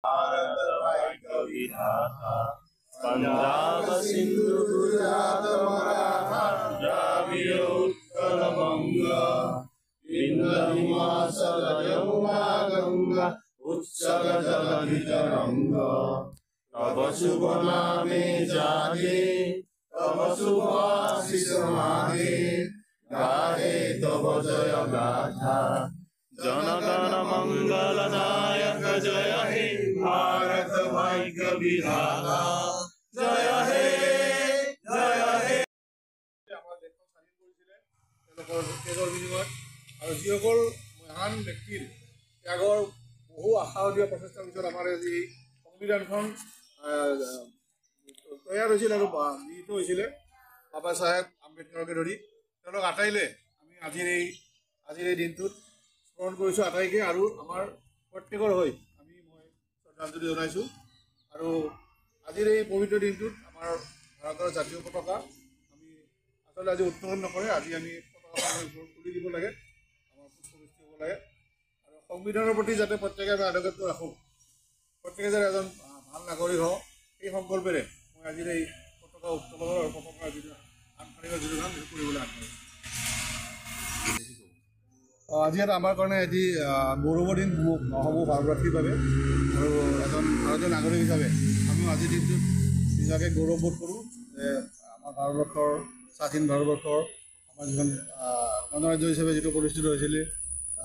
भारत भाग्य विधाता पंजाब सिंधु गुजरात मराठा द्राविड़ उत्कल बंगा विंध्य हिमाचल यमुना गंगा उत्सल जलधि तरंगा तब शुभ नामे जागे तब शुभ आशीष मागे गाहे तब जय गाथा जनगण मंगलदायक जय हे भारत भाग्य विधाता जय हे जय हे। और जिসকল महान व्यक्तिर त्यागर बहु आशावादी प्रचेष्टार पिछत आमार आज संविधानखन तैयार হৈছিল और गृहीत হৈছিল बाबा साहेब आम्बेडकारके धरि তেওঁলোক আটাইলে আমি আজিৰ এই দিনটোত স্মৰণ কৰিছোঁ আটাইকে আৰু আমাৰ প্ৰত্যেকৰ হৈ আমি মই শ্ৰদ্ধাঞ্জলি জনাইছোঁ আৰু আজিৰ এই পবিত্ৰ দিনটোত আমাৰ ভাৰতৰ জাতীয় পতাকা আমি আচলতে আজি উত্তোলন নকৰে আজি আমি পতাকা তুলি দিব লাগে আমাৰ পুষ্পবৃষ্টি হ'ব লাগে আৰু সংবিধানৰ প্ৰতি যাতে প্ৰত্যেকে আমি আনুগত্য ৰাখোঁ প্ৰত্যেকে যাতে এজন ভাল নাগৰিক হওঁ এই সংকল্পেৰে মই আজিৰ এই পতাকা উত্তোলনৰ আৰু পতাকা যিটো আনফালিৰ যিটো কাম সেইটো কৰিবলৈ আগবাঢ়িছোঁ। আজি এটা আমাৰ কাৰণে এটি গৌৰৱৰ দিন হ'ব ভাৰতবাসীৰ বাবে আৰু এজন ভাৰতীয় নাগৰিক হিচাপে আমিও আজিৰ দিনটোত নিজকে গৌৰৱবোধ কৰোঁ যে আমাৰ ভাৰতবৰ্ষৰ স্বাধীন ভাৰতবৰ্ষৰ আমাৰ যিখন গণৰাজ্য হিচাপে যিটো প্ৰতিষ্ঠিত হৈছিল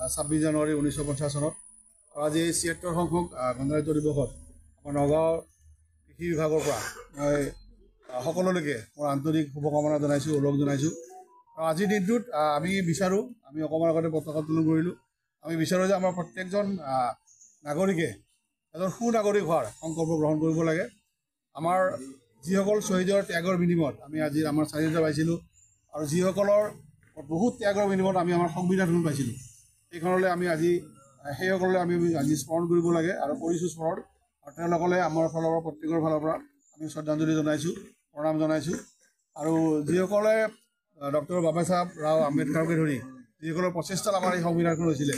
26 জানুৱাৰী 1950 চনত আৰু আজি 76 সংখ্যক গণৰাজ্য দিৱসত আমাৰ নগাঁও কৃষি বিভাগৰ পৰা মই সকলোলৈকে মোৰ আন্তৰিক শুভকামনা জনাইছোঁ ওলগ জনাইছোঁ। আৰু আজিৰ দিনটোত আমি বিচাৰোঁ আমি অকণমান আগতে পতাকা উত্তোলন কৰিলোঁ আমি বিচাৰোঁ যে আমাৰ প্ৰত্যেকজন নাগৰিকে এজন সুনাগৰিক হোৱাৰ সংকল্প গ্ৰহণ কৰিব লাগে। আমাৰ যিসকল শ্বহীদৰ ত্যাগৰ বিনিময়ত আমি আজি আমাৰ স্বাধীনতা পাইছিলোঁ আৰু যিসকলৰ বহুত ত্যাগৰ বিনিময়ত আমি আমাৰ সংবিধানখন পাইছিলোঁ সেইখনলৈ আমি আজি সেইসকললৈ আমি আজি স্মৰণ কৰিব লাগে আৰু কৰিছোঁ স্মৰণ আৰু তেওঁলোকলৈ আমাৰ ফালৰ পৰা প্ৰত্যেকৰ ফালৰ পৰা আমি শ্ৰদ্ধাঞ্জলি জনাইছোঁ প্ৰণাম জনাইছোঁ। আৰু যিসকলে ডক্টৰ বাবা চাহেব ৰাও আম্বেদকাৰকে ধৰি যিসকলৰ প্ৰচেষ্টাত আমাৰ এই সংবিধানখন হৈছিলে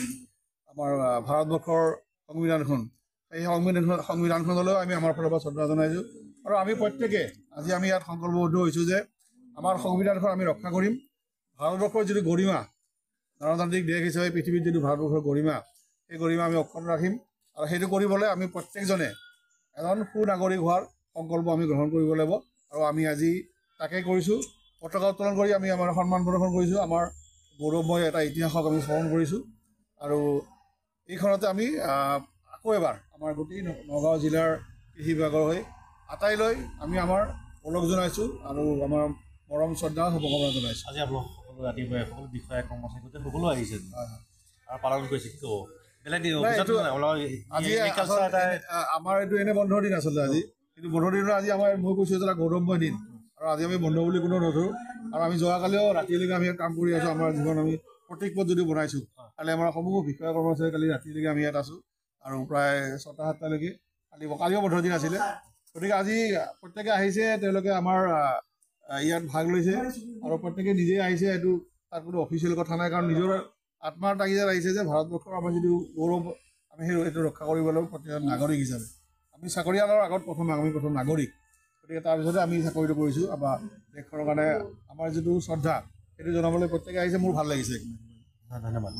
আমাৰ ভাৰতবৰ্ষৰ সংবিধানখন এই সংবিধানখনলৈও আমি আমাৰ ফালৰ পৰা শ্ৰদ্ধা জনাইছোঁ আৰু আমি প্ৰত্যেকে আজি আমি ইয়াত সংকল্পবদ্ধ হৈছোঁ যে আমাৰ সংবিধানখন আমি ৰক্ষা কৰিম। ভাৰতবৰ্ষৰ যিটো গৰিমা গণতান্ত্ৰিক দেশ হিচাপে পৃথিৱীত যিটো ভাৰতবৰ্ষৰ গৰিমা সেই গৰিমা আমি অক্ষুণ্ণ ৰাখিম আৰু সেইটো কৰিবলৈ আমি প্ৰত্যেকজনে এজন সুনাগৰিক হোৱাৰ সংকল্প আমি গ্ৰহণ কৰিব লাগিব আৰু আমি আজি তাকে কৰিছোঁ। পতাকা উত্তোলন কৰি আমি আমাৰ সন্মান প্ৰদৰ্শন কৰিছোঁ আমাৰ গৌৰৱময় এটা ইতিহাসক আমি স্মৰণ কৰিছোঁ আৰু এইখনতে আমি আকৌ এবাৰ আমাৰ গোটেই নগাঁও জিলাৰ কৃষি বিভাগৰ হৈ আটাইলৈ আমি আমাৰ ওলগ জনাইছোঁ আৰু আমাৰ মৰম শ্ৰদ্ধা শুভকামনা জনাইছোঁ। আজি আপোনালোক সকলো ৰাতিপুৱাই সকলো বিষয়া কৰ্মচাৰী গোটেই সকলো আহিছে আৰু পালন কৰিছে কি ক'ব বেলেগ আজি আমাৰ এইটো এনে বন্ধৰ দিন আচলতে আজি কিন্তু বন্ধৰ দিনত আজি আমাৰ মই কৈছোঁ এটা গৌৰৱময় দিন আৰু আজি আমি বন্ধ বুলি কোনো নধৰোঁ আৰু আমি যোৱাকালিও ৰাতিলৈকে আমি কাম কৰি আছোঁ আমাৰ জীৱন আমি প্ৰতীকপট যদি বনাইছোঁ কালি আমাৰ সমূহ বিষয়া কৰ্মচাৰী কালি ৰাতিলৈকে আমি ইয়াত আছোঁ আৰু প্ৰায় 6-7টালৈকে কালিও বন্ধৰ দিন আছিলে গতিকে আজি প্ৰত্যেকে আহিছে তেওঁলোকে আমাৰ ইয়াত ভাগ লৈছে আৰু প্ৰত্যেকে নিজে আহিছে এইটো তাত কোনো অফিচিয়েল কথা নাই কাৰণ নিজৰ আত্মাৰ তাগিদাত আহিছে যে ভাৰতবৰ্ষৰ আমাৰ যিটো গৌৰৱ আমি সেইটো ৰক্ষা কৰিব লাগিব প্ৰতিজন নাগৰিক হিচাপে আমি চাকৰিয়ালৰ আগত আমি প্ৰথম নাগৰিক গতিকে তাৰপিছতে আমি চাকৰিটো কৰিছোঁ বা দেশখনৰ কাৰণে আমাৰ যিটো শ্ৰদ্ধা সেইটো জনাবলৈ প্ৰত্যেকে আহিছে মোৰ ভাল লাগিছে। ধন্যবাদ।